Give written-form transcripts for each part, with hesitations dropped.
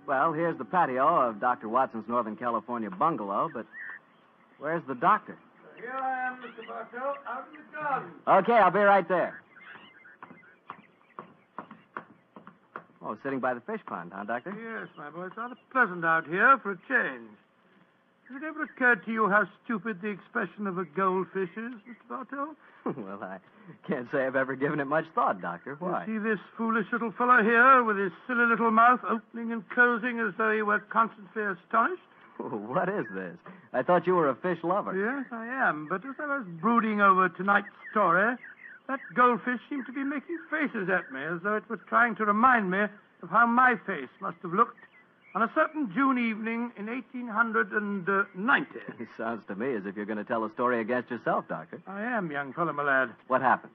Well, here's the patio of Dr. Watson's Northern California bungalow, but where's the doctor? Here I am, Mr. Bartell, out in the garden. Okay, I'll be right there. Oh, sitting by the fish pond, huh, Doctor? Yes, my boy. It's rather pleasant out here for a change. Has it ever occurred to you how stupid the expression of a goldfish is, Mr. Bartell? Well, I can't say I've ever given it much thought, Doctor. Why? You see this foolish little fellow here with his silly little mouth opening and closing as though he were constantly astonished? What is this? I thought you were a fish lover. Yes, I am. But as I was brooding over tonight's story, that goldfish seemed to be making faces at me as though it was trying to remind me of how my face must have looked on a certain June evening in 1890. It sounds to me as if you're going to tell a story against yourself, Doctor. I am, young fellow, my lad. What happened?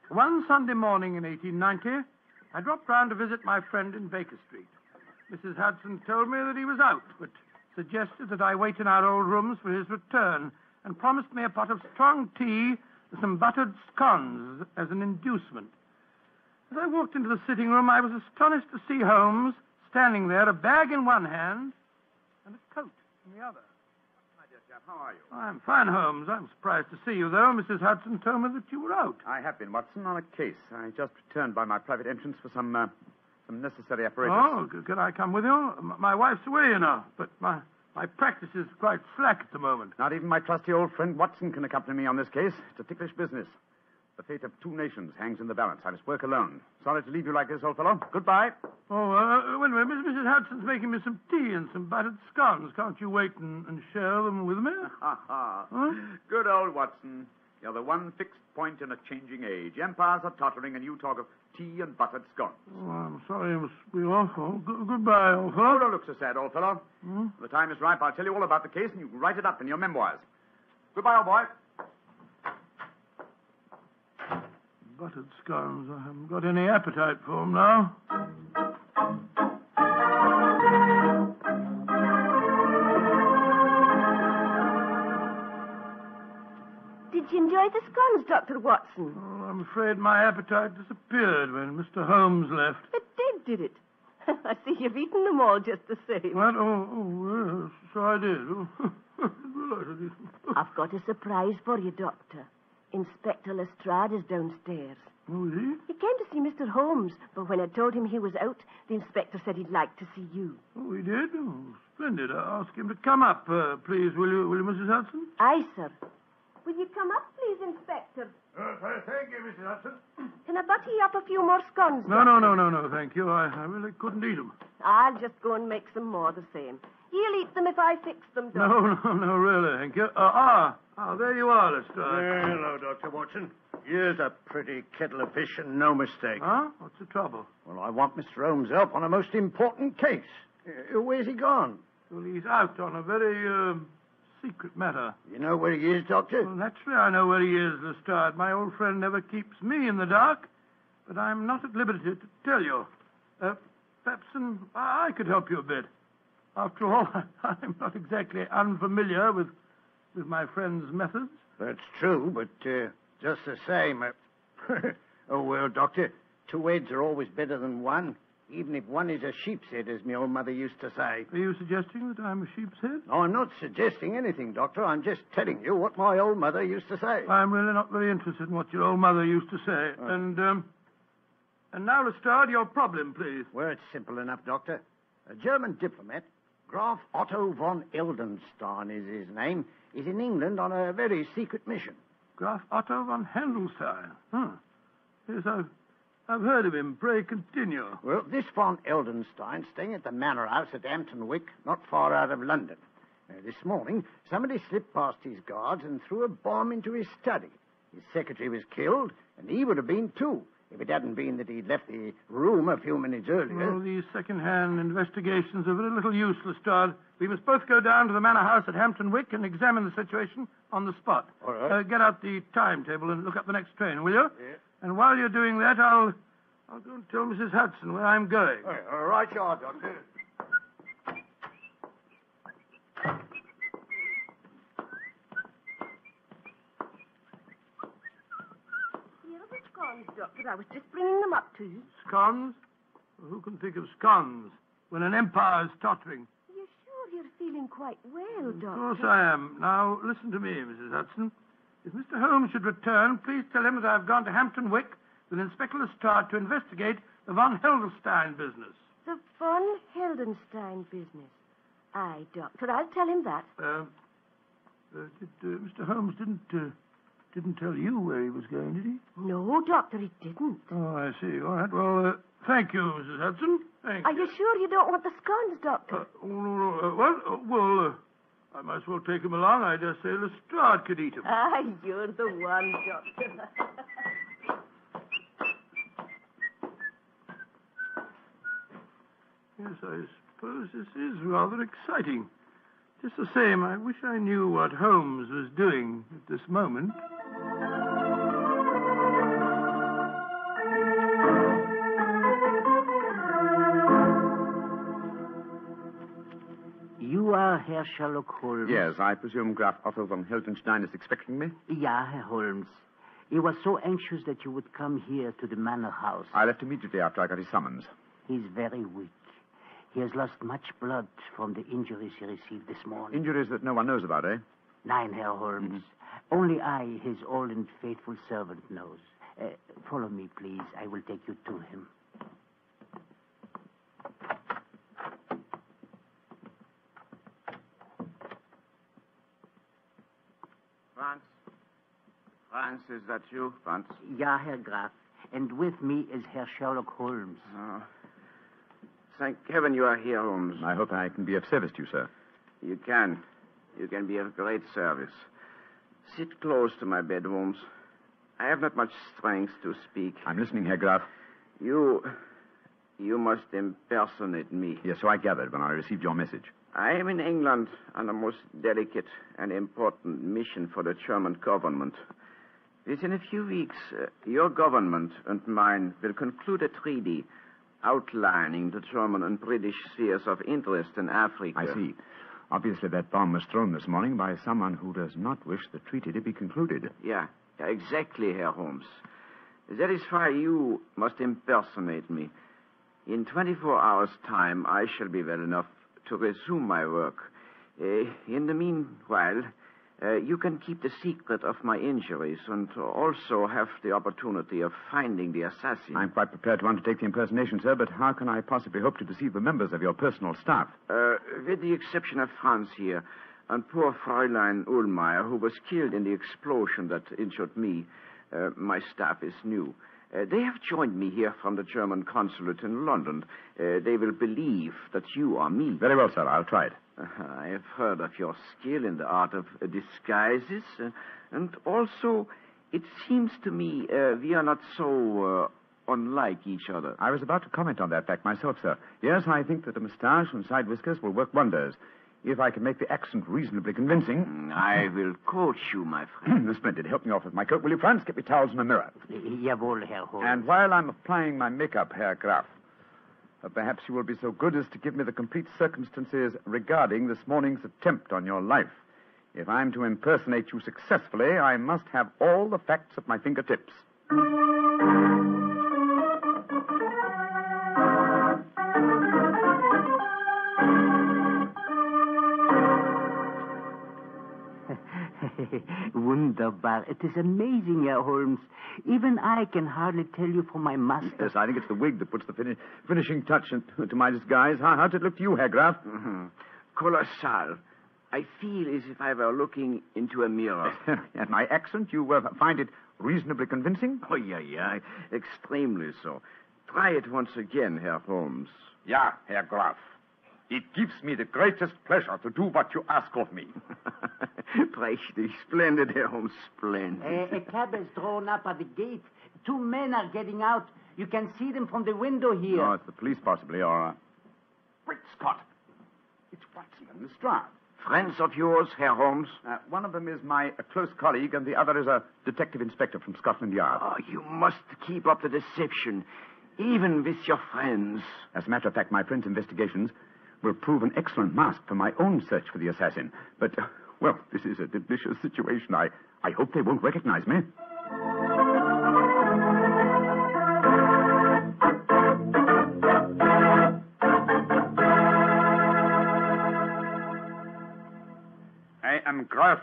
One Sunday morning in 1890, I dropped round to visit my friend in Baker Street. Mrs. Hudson told me that he was out, but suggested that I wait in our old rooms for his return and promised me a pot of strong tea with some buttered scones as an inducement. As I walked into the sitting room, I was astonished to see Holmes standing there, a bag in one hand and a coat in the other. My dear chap, how are you? I'm fine, Holmes. I'm surprised to see you, though. Mrs. Hudson told me that you were out. I have been, Watson, on a case. I just returned by my private entrance for some necessary apparatus. Oh, can I come with you? My wife's away, you know, but my practice is quite slack at the moment. Not even my trusty old friend Watson can accompany me on this case. It's a ticklish business. The fate of 2 nations hangs in the balance. I must work alone. Sorry to leave you like this, old fellow. Goodbye. Oh, wait a minute. Mrs. Hudson's making me some tea and some buttered scones. Can't you wait and share them with me? Huh? Good old Watson. You're the one fixed point in a changing age. Empires are tottering, and you talk of tea and buttered scones. Oh, I'm sorry I must be off. Oh, goodbye, old fellow. Oh, don't look so sad, old fellow. When the time is ripe, I'll tell you all about the case, and you can write it up in your memoirs. Goodbye, old boy. Buttered scones. I haven't got any appetite for them now. Did you enjoy the scones, Dr. Watson? Oh, I'm afraid my appetite disappeared when Mr. Holmes left. It did it? I see you've eaten them all just the same. What? Oh, yes, so I did. Oh, I've got a surprise for you, Doctor. Inspector Lestrade is downstairs. Oh, is he? He came to see Mr. Holmes, but when I told him he was out, the inspector said he'd like to see you. Oh, he did? Oh, splendid. I'll ask him to come up, please, will you, Mrs. Hudson? Aye, sir. Will you come up, please, Inspector? Thank you, Mrs. Hudson. Can I butter you up a few more scones? No, thank you. I really couldn't eat them. I'll just go and make some more the same. You'll eat them if I fix them, Doctor. No, really, thank you. There you are, Lestrade. Hello, Dr. Watson. Here's a pretty kettle of fish and no mistake. Huh? What's the trouble? Well, I want Mr. Holmes' help on a most important case. Where's he gone? Well, he's out on a very, secret matter. You know where he is, Doctor? Well, naturally I know where he is, Lestrade. My old friend never keeps me in the dark, but I'm not at liberty to tell you. Perhaps I could help you a bit. After all, I'm not exactly unfamiliar with my friend's methods. That's true, but just the same... Oh, well, Doctor, 2 heads are always better than one, even if one is a sheep's head, as my old mother used to say. Are you suggesting that I'm a sheep's head? No, I'm not suggesting anything, Doctor. I'm just telling you what my old mother used to say. I'm really not very interested in what your old mother used to say. Oh. And now, Lestrade, your problem, please. Well, it's simple enough, Doctor. A German diplomat, Graf Otto von Eldenstein is his name, is in England on a very secret mission. Graf Otto von Heldenstein. Yes, I've heard of him. Pray continue. Well, this von Eldenstein staying at the Manor House at Hampton Wick, not far out of London. This morning, somebody slipped past his guards and threw a bomb into his study. His secretary was killed, and he would have been too, if it hadn't been that he'd left the room a few minutes earlier. Well, these second-hand investigations are very little use, Lestrade. We must both go down to the Manor House at Hampton Wick and examine the situation on the spot. All right. Get out the timetable and look up the next train, will you? Yeah. And while you're doing that, I'll go and tell Mrs. Hudson where I'm going. All right, you are, Doctor. Here are the scones, Doctor. I was just bringing them up to you. Scones? Well, who can think of scones? when an empire is tottering. Are you sure you're feeling quite well, Doctor? Of course I am. Now, listen to me, Mrs. Hudson. If Mr. Holmes should return, please tell him that I've gone to Hampton Wick with Inspector Lestrade to investigate the von Heldenstein business. The von Heldenstein business. Aye, Doctor, I'll tell him that. Mr. Holmes didn't tell you where he was going, did he? No, Doctor, he didn't. Oh, I see. All right. Well, thank you, Mrs. Hudson. Thank Are you. you sure you don't want the scones, Doctor? I might as well take him along. I dare say Lestrade could eat him. Ah, you're the one, Doctor. Yes, I suppose this is rather exciting. Just the same, I wish I knew what Holmes was doing at this moment. You are Herr Sherlock Holmes? Yes, I presume Graf Otto von Heldenstein is expecting me? Yeah, Herr Holmes. He was so anxious that you would come here to the Manor house. I left immediately after I got his summons. He's very weak. He has lost much blood from the injuries he received this morning. Injuries that no one knows about, eh? Nein, Herr Holmes. Only I, his old and faithful servant, knows. Follow me, please. I will take you to him. Franz, is that you, Franz? Ja, Herr Graf. And with me is Herr Sherlock Holmes. Oh. Thank heaven you are here, Holmes. I hope I can be of service to you, sir. You can. You can be of great service. Sit close to my bed, Holmes. I have not much strength to speak. I'm listening, Herr Graf. You must impersonate me. Yes, so I gathered when I received your message. I am in England on a most delicate and important mission for the German government. Within a few weeks, your government and mine will conclude a treaty outlining the German and British spheres of interest in Africa. I see. Obviously, that bomb was thrown this morning by someone who does not wish the treaty to be concluded. Yeah, exactly, Herr Holmes. That is why you must impersonate me. In 24 hours' time, I shall be well enough to resume my work. In the meanwhile, you can keep the secret of my injuries and also have the opportunity of finding the assassin. I'm quite prepared to undertake the impersonation, sir, but how can I possibly hope to deceive the members of your personal staff? With the exception of Franz here and poor Fräulein Ullmeyer, who was killed in the explosion that injured me, my staff is new. They have joined me here from the German consulate in London. They will believe that you are me. Very well, sir. I'll try it. I have heard of your skill in the art of disguises, and also, it seems to me we are not so unlike each other. I was about to comment on that fact myself, sir. Yes, I think that a moustache and side whiskers will work wonders. If I can make the accent reasonably convincing. I will coach you, my friend. Splendid. Help me off with my coat, will you, Franz? Get me towels and a mirror. Jawohl, Herr Holmes. And while I'm applying my makeup, Herr Graf, perhaps you will be so good as to give me the complete circumstances regarding this morning's attempt on your life. If I'm to impersonate you successfully, I must have all the facts at my fingertips. Wunderbar. It is amazing, Herr Holmes. Even I can hardly tell you from my master. Yes, I think it's the wig that puts the finishing touch to my disguise. How does it look to you, Herr Graf? Mm-hmm. Colossal. I feel as if I were looking into a mirror. And my accent, you find it reasonably convincing? Oh, yeah. Extremely so. Try it once again, Herr Holmes. Ja, Herr Graf. It gives me the greatest pleasure to do what you ask of me. Prächtig. Splendid, Herr Holmes. Splendid. A cab is drawn up at the gate. 2 men are getting out. You can see them from the window here. Oh, it's the police, possibly, or... Great Scott. It's Watson and Lestrade. Friends of yours, Herr Holmes? One of them is my close colleague, and the other is a detective inspector from Scotland Yard. Oh, you must keep up the deception, even with your friends. As a matter of fact, my friend's investigations will prove an excellent mask for my own search for the assassin. But, well, this is a delicious situation. I hope they won't recognize me. am Graf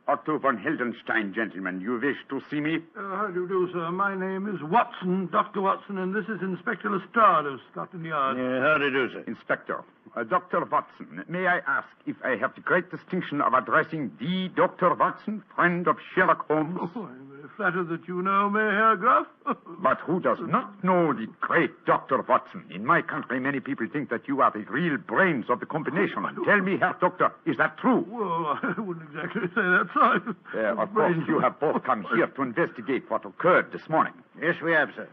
Otto von Heldenstein, gentlemen. You wish to see me? How do you do, sir? My name is Watson, Dr. Watson, and this is Inspector Lestrade of Scotland Yard. How do you do, sir? Inspector. Dr. Watson, may I ask if I have the great distinction of addressing the Dr. Watson, friend of Sherlock Holmes? Oh, I'm very flattered that you know me, Herr Graf. But who does not know the great Dr. Watson? In my country, many people think that you are the real brains of the combination. Tell me, Herr Doctor, is that true? Well, I wouldn't exactly say that, sir. Of course, you have both come here to investigate what occurred this morning. Yes, we have, sir.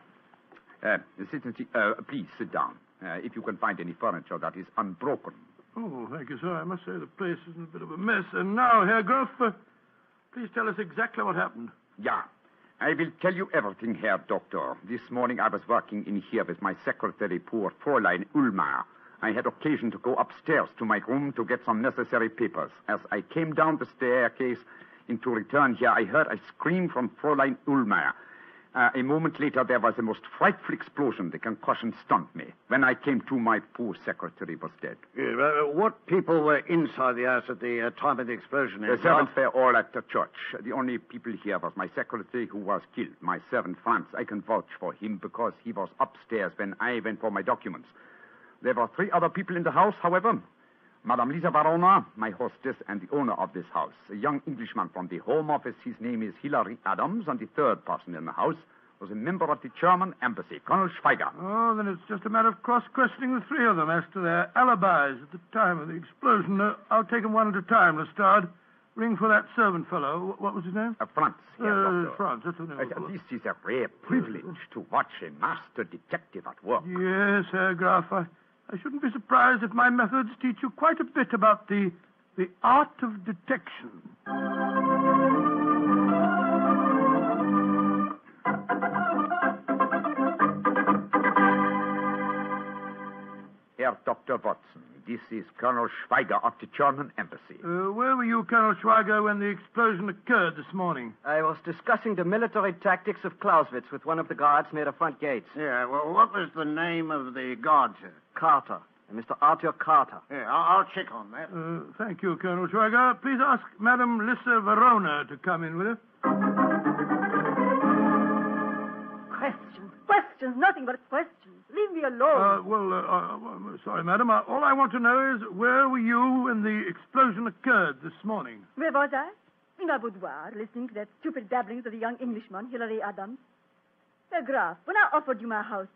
Please sit down. If you can find any furniture that is unbroken. Oh, thank you, sir. I must say the place is in a bit of a mess. And now, Herr Graf, please tell us exactly what happened. Yeah. I will tell you everything, Herr Doctor. This morning I was working in here with my secretary, poor Fräulein Ulmer. I had occasion to go upstairs to my room to get some necessary papers. As I came down the staircase to return here, I heard a scream from Fräulein Ulmer. A moment later, there was a most frightful explosion. The concussion stunned me. When I came to, my poor secretary was dead. What people were inside the house at the time of the explosion? The servants were all at the church. The only people here was my secretary who was killed. My servant, Franz. I can vouch for him because he was upstairs when I went for my documents. There were 3 other people in the house, however. Madame Lisa Verona, my hostess, and the owner of this house. A young Englishman from the Home Office. His name is Hilary Adams, and the third person in the house was a member of the German embassy, Colonel Schweiger. Oh, then it's just a matter of cross-questioning the 3 of them as to their alibis at the time of the explosion. I'll take them one at a time, Lestrade. Ring for that servant fellow. What was his name? Franz. Franz, that's the name. This is a rare privilege to watch a master detective at work. Yes, Herr Graf. I shouldn't be surprised if my methods teach you quite a bit about the art of detection. Herr Dr. Watson, this is Colonel Schweiger of the German embassy. Where were you, Colonel Schweiger, when the explosion occurred this morning? I was discussing the military tactics of Clausewitz with one of the guards near the front gates. Yeah, well, what was the name of the guard, sir? Carter. Mr. Arthur Carter. Yeah, I'll check on that. Thank you, Colonel Schweiger. Please ask Madame Lisa Verona to come in with us. Questions, nothing but questions. Leave me alone. I'm sorry, madam. All I want to know is where were you when the explosion occurred this morning? Where was I? In my boudoir, listening to that stupid babblings of the young Englishman, Hilary Adams. Herr Graf, when I offered you my house,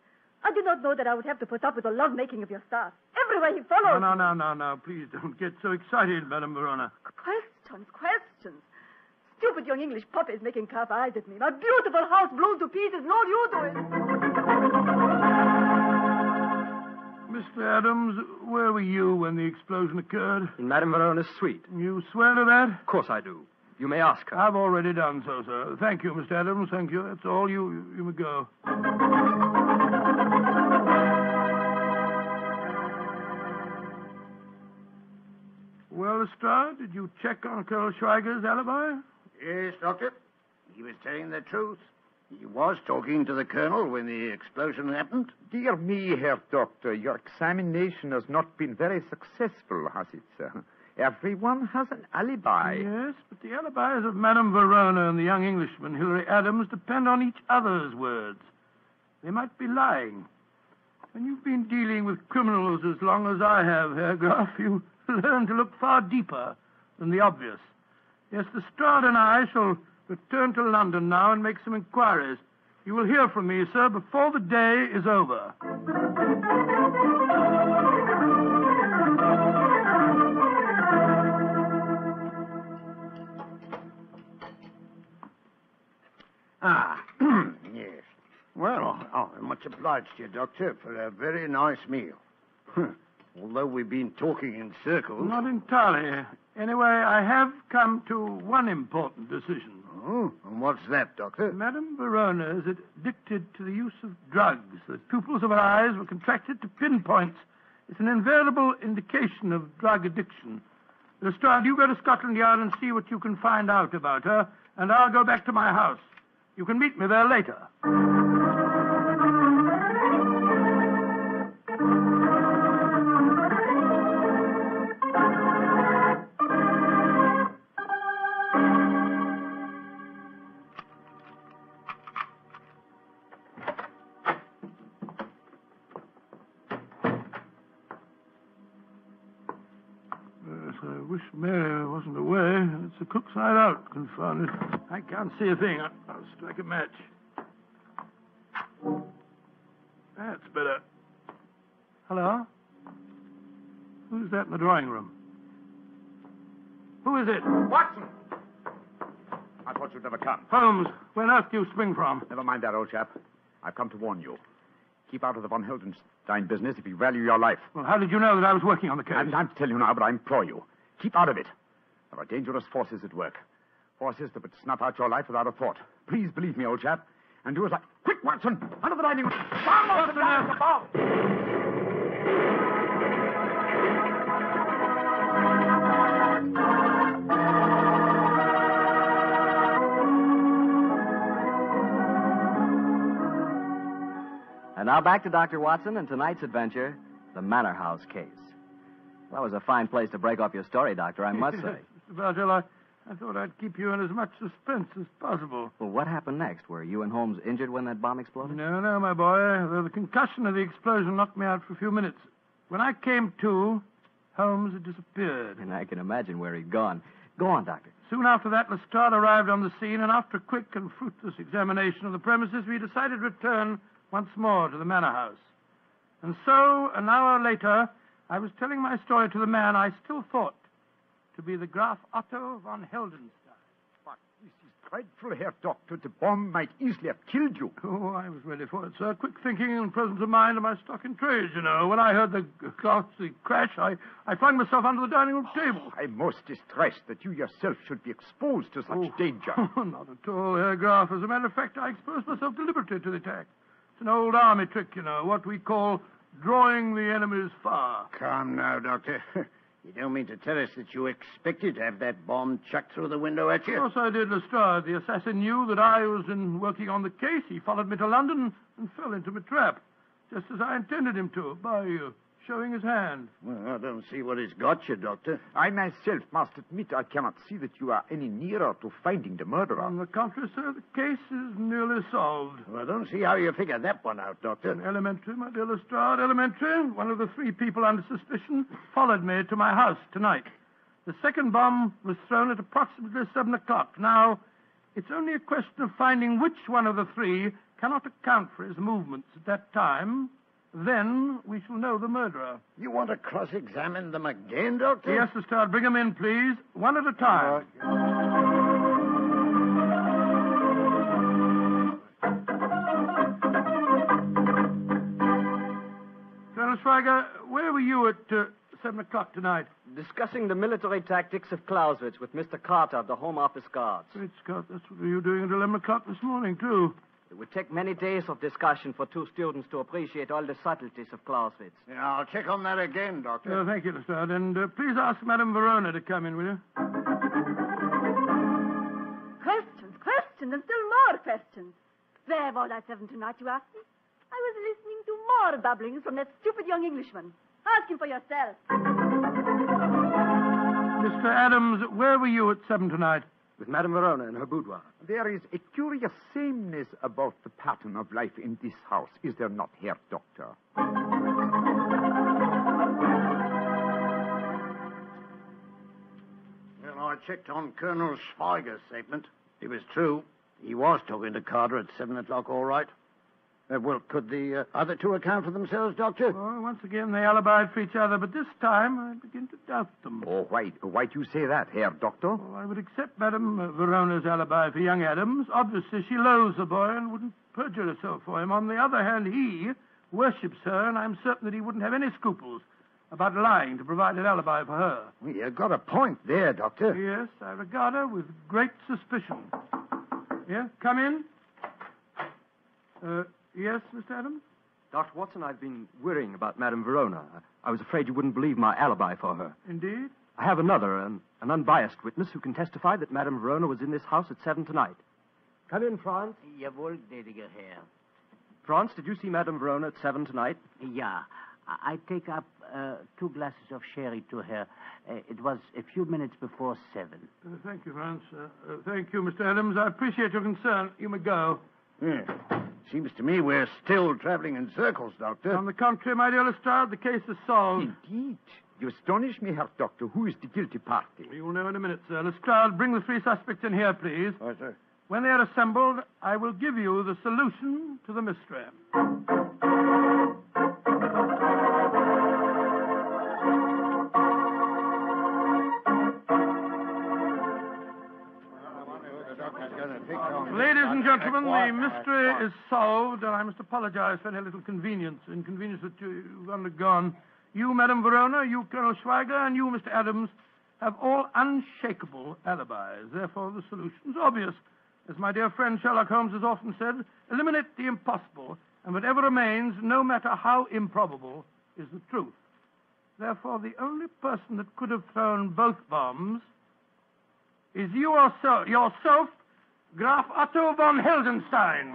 I did not know that I would have to put up with the love-making of your staff. Everywhere he followed. No. Please don't get so excited, Madame Verona. Questions. Stupid young English puppies making calf eyes at me. My beautiful house blown to pieces. No, you do it. Mr. Adams, where were you when the explosion occurred? In Madame Verona's suite. You swear to that? Of course I do. You may ask her. I've already done so, sir. Thank you, Mr. Adams. Thank you. That's all. You may go. Well, Lestrade, did you check on Colonel Schweiger's alibi? Yes, Doctor. He was telling the truth. He was talking to the colonel when the explosion happened. Dear me, Herr Doctor, your examination has not been very successful, has it, sir? Everyone has an alibi. Yes, but the alibis of Madame Verona and the young Englishman, Hilary Adams, depend on each other's words. They might be lying. When you've been dealing with criminals as long as I have, Herr Graf, you learn to look far deeper than the obvious. Yes, Lestrade and I shall return to London now and make some inquiries. You will hear from me, sir, before the day is over. Yes. Well, I'm much obliged to you, Doctor, for a very nice meal. Although we've been talking in circles. Not entirely. Anyway, I have come to one important decision. Oh, and what's that, Doctor? Madame Verona is addicted to the use of drugs. The pupils of her eyes were contracted to pinpoints. It's an invariable indication of drug addiction. Lestrade, you go to Scotland Yard and see what you can find out about her, and I'll go back to my house. You can meet me there later. wish Mary wasn't away. It's the cook's night out, confound it. I can't see a thing. I'll strike a match. That's better. Hello? Who's that in the drawing room? Who is it? Watson! I thought you'd never come. Holmes, where on earth do you spring from? Never mind that, old chap. I've come to warn you. Keep out of the von Heldenstein business if you value your life. Well, how did you know that I was working on the case? I have time to tell you now, but I implore you. Keep out of it. There are dangerous forces at work. Forces that would snuff out your life without a thought. Please believe me, old chap. And do as I... Quick, Watson! Under the dining room! Vamos, down the ball! And now back to Dr. Watson and tonight's adventure, the Manor House case. Well, that was a fine place to break off your story, Doctor, I must say. Mr. Bartell, I thought I'd keep you in as much suspense as possible. Well, what happened next? Were you and Holmes injured when that bomb exploded? No, my boy. The concussion of the explosion knocked me out for a few minutes. When I came to, Holmes had disappeared. And I can imagine where he'd gone. Go on, Doctor. Soon after that, Lestrade arrived on the scene, and after a quick and fruitless examination of the premises, we decided to return once more to the Manor House. And so, an hour later, I was telling my story to the man I still thought to be the Graf Otto von Heldenstein. But this is dreadful, Herr Doctor. The bomb might easily have killed you. Oh, I was ready for it, sir. Quick thinking and presence of mind are my stock in trade, you know. When I heard the ghastly crash, I flung myself under the dining room table. I'm most distressed that you yourself should be exposed to such danger. Not at all, Herr Graf. As a matter of fact, I exposed myself deliberately to the attack. It's an old army trick, you know, what we call drawing the enemy's fire. Calm now, Doctor. You don't mean to tell us that you expected to have that bomb chucked through the window at you? Of course I did, Lestrade. The assassin knew that I was working on the case. He followed me to London and fell into my trap, just as I intended him to, by showing his hand. Well, I don't see what he's got you, Doctor. I myself must admit I cannot see that you are any nearer to finding the murderer. On the contrary, sir, the case is nearly solved. Well, I don't see how you figured that one out, Doctor. Elementary, my dear Lestrade, elementary. One of the three people under suspicion followed me to my house tonight. The second bomb was thrown at approximately 7 o'clock. Now, it's only a question of finding which one of the three cannot account for his movements at that time. Then we shall know the murderer. You want to cross-examine them again, Doctor? Yes, Lestrade, bring them in, please. One at a time. Colonel Schweiger, where were you at 7 o'clock tonight? Discussing the military tactics of Clausewitz with Mr. Carter of the Home Office Guards. Great Scott, that's what you were doing at 11 o'clock this morning, too. It would take many days of discussion for two students to appreciate all the subtleties of Clausewitz. Yeah, I'll check on that again, Doctor. Thank you, Lestrade. And please ask Madame Verona to come in, will you? Questions, and still more questions. Where was I 7 tonight, you ask me? I was listening to more babblings from that stupid young Englishman. Ask him for yourself. Mr. Adams, where were you at 7 tonight? With Madame Verona in her boudoir. There is a curious sameness about the pattern of life in this house, is there not, Herr Doctor? Well, I checked on Colonel Schweiger's statement. It was true. He was talking to Carter at 7 o'clock, all right. Well, could the other two account for themselves, Doctor? Oh, once again, they alibied for each other, but this time I begin to doubt them. Oh, why do you say that, Herr Doctor? Oh, I would accept Madame Verona's alibi for young Adams. Obviously, she loathes the boy and wouldn't perjure herself for him. On the other hand, he worships her, and I'm certain that he wouldn't have any scruples about lying to provide an alibi for her. Well, you've got a point there, Doctor. Yes, I regard her with great suspicion. Yeah, come in. Yes, Mr. Adams? Dr. Watson, I've been worrying about Madame Verona. I was afraid you wouldn't believe my alibi for her. Indeed? I have another, an unbiased witness who can testify that Madame Verona was in this house at 7 tonight. Come in, Franz. Jawohl, gnädiger Herr. Franz, did you see Madame Verona at 7 tonight? Ja. I take up 2 glasses of sherry to her. It was a few minutes before 7. Thank you, Franz. Thank you, Mr. Adams. I appreciate your concern. You may go. Yeah. Seems to me we're still traveling in circles, Doctor. On the contrary, my dear Lestrade, the case is solved. Indeed. You astonish me, Herr Doctor. Who is the guilty party? You'll know in a minute, sir. Lestrade, bring the 3 suspects in here, please. Right, sir. When they are assembled, I will give you the solution to the mystery. Ladies and gentlemen, the mystery is solved, and I must apologize for any little inconvenience that you've undergone. You, Madame Verona, you, Colonel Schweiger, and you, Mr. Adams, have all unshakable alibis. Therefore, the solution's obvious. As my dear friend Sherlock Holmes has often said, eliminate the impossible, and whatever remains, no matter how improbable, is the truth. Therefore, the only person that could have thrown both bombs is you yourself, Graf Otto von Heldenstein.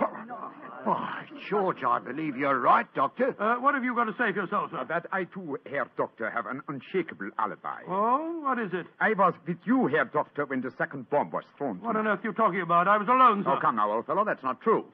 Why, George, I believe you're right, Doctor. What have you got to say for yourself, sir? That I, too, Herr Doctor, have an unshakable alibi. Oh, what is it? I was with you, Herr Doctor, when the second bomb was thrown. What on earth are you talking about? I was alone, sir. Oh, come now, old fellow, that's not true.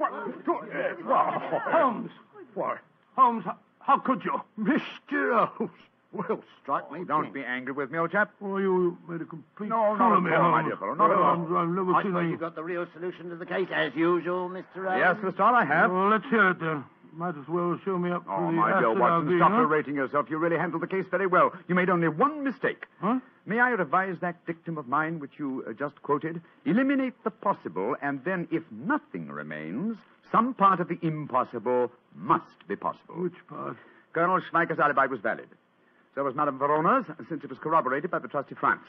Holmes. What? Holmes, how could you? Mr. Holmes. Well, strike me. Don't be angry with me, old chap. Oh, you made a complete No, fool not of me, at all, my Holmes. dear fellow, not at all. I've never I seen suppose any... you got the real solution to the case, as usual, Mr. Holmes. Yes, Lestrade, I have. Well, let's hear it, then. Might as well show me up Oh, for the my dear acid Watson, I've stop been, huh? berating yourself. You really handled the case very well. You made only one mistake. Huh? May I revise that dictum of mine which you just quoted? Eliminate the possible, and then, if nothing remains, some part of the impossible must be possible. Which part? Colonel Schweiger's alibi was valid. So was Madame Verona's, since it was corroborated by the trusty France.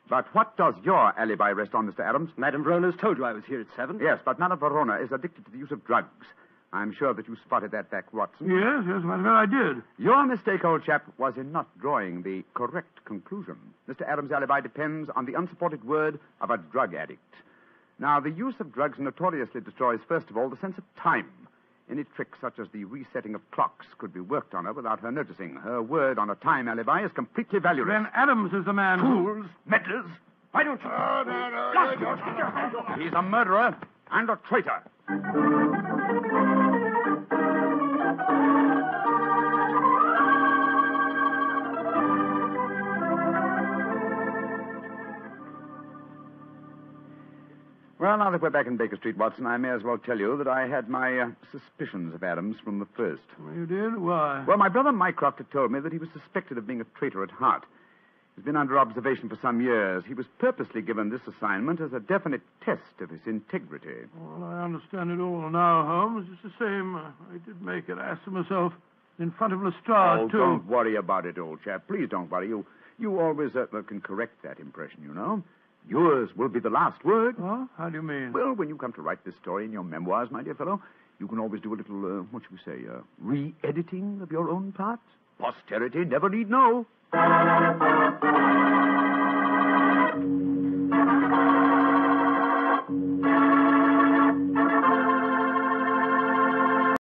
But what does your alibi rest on, Mr. Adams? Madame Verona's told you I was here at 7. Yes, but Madame Verona is addicted to the use of drugs. I'm sure that you spotted that back, Watson. Yes, as a matter of fact, I did. Your mistake, old chap, was in not drawing the correct conclusion. Mr. Adams' alibi depends on the unsupported word of a drug addict. Now, the use of drugs notoriously destroys, first of all, the sense of time. Any trick such as the resetting of clocks could be worked on her without her noticing. Her word on a time alibi is completely valueless. Then Adams is the man Fools, meddlers, why don't you... He's a murderer and a traitor. Well, now that we're back in Baker Street, Watson, I may as well tell you that I had my suspicions of Adams from the first. You did? Why? Well, my brother Mycroft had told me that he was suspected of being a traitor at heart. He's been under observation for some years. He was purposely given this assignment as a definite test of his integrity. Well, I understand it all now, Holmes. It's the same. I did make an ass of myself in front of Lestrade, too. Don't worry about it, old chap. Please don't worry. You always can correct that impression, you know. Yours will be the last word. Huh? How do you mean? Well, when you come to write this story in your memoirs, my dear fellow, you can always do a little, what should we say, re-editing of your own parts. Posterity never need know.